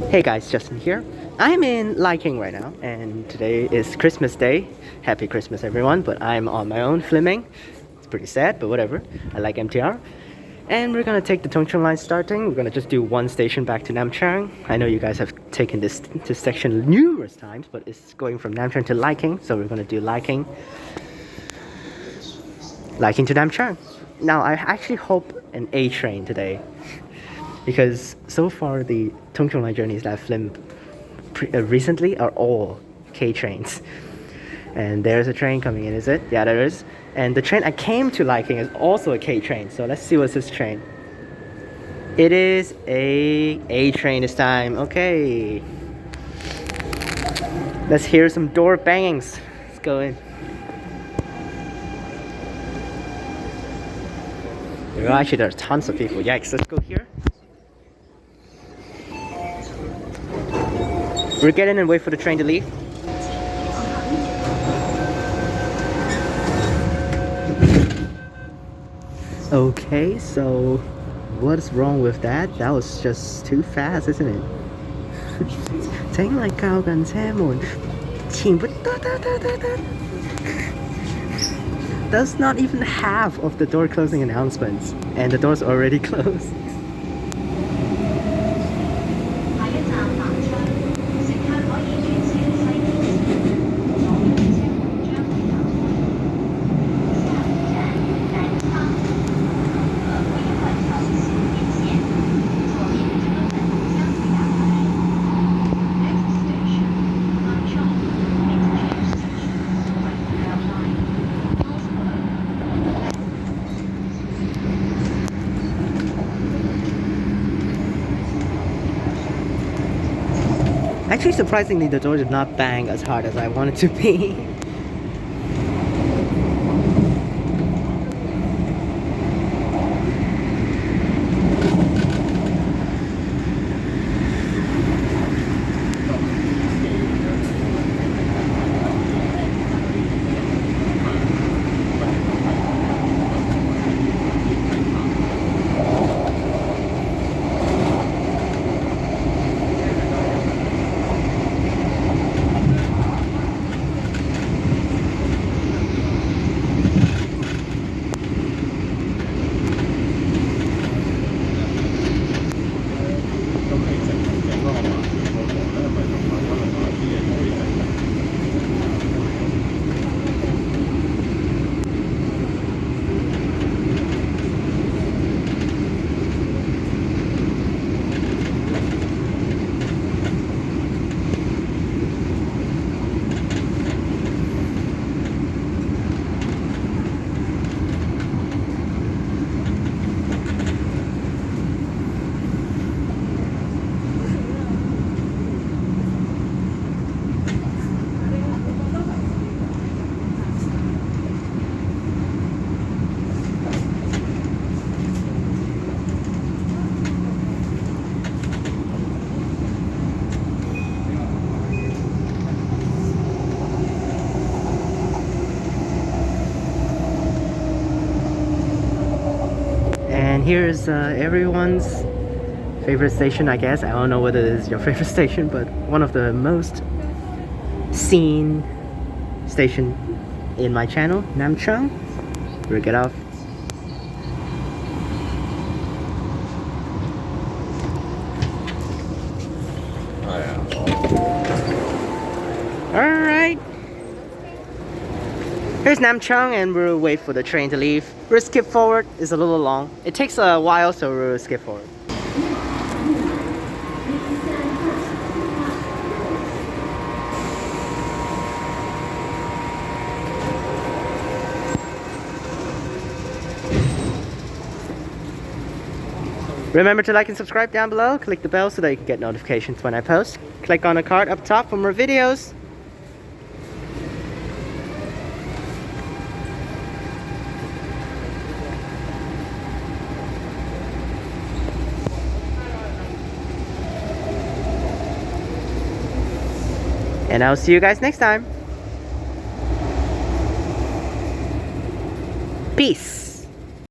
Hey guys, Justin here. I'm in Lai King right now, and today is Christmas Day. Happy Christmas, everyone! But I'm on my own filming. It's pretty sad, but whatever. I like MTR. And we're gonna take the Tung line starting. We're gonna just do one station back to Nam Cheong. I know you guys have taken this section numerous times, but it's going from Nam Cheong to Lai King, so we're gonna do Lai King to Nam Cheong. Now, I actually hope an A-Train today, because so far the Tung line journeys that I've filmed recently are all K-trains. And there's a train coming in, is it? Yeah, there is. And the train I came to Lai King is also a K-train, so let's see what's this train. It is a A-Train this time. Okay. Let's hear some door bangings. Let's go in. Well, actually, there's tons of people. Yikes, let's go here. We'll get in and wait for the train to leave. Okay, so what's wrong with that? That was just too fast, isn't it? 請你靠近車門，前不得得得得得。That's not even half of the door closing announcements, and the door's already closed. Actually, surprisingly, the door did not bang as hard as I wanted to be. And here's everyone's favorite station, I guess. I don't know whether it is your favorite station, but one of the most seen station in my channel, Nam Cheong. We'll get off. Alright. Here's Nam Cheong, and we'll wait for the train to leave. We'll skip forward. It's a little long. It takes a while, so we'll skip forward. Remember to like and subscribe down below. Click the bell so that you can get notifications when I post. Click on the card up top for more videos. And I'll see you guys next time. Peace.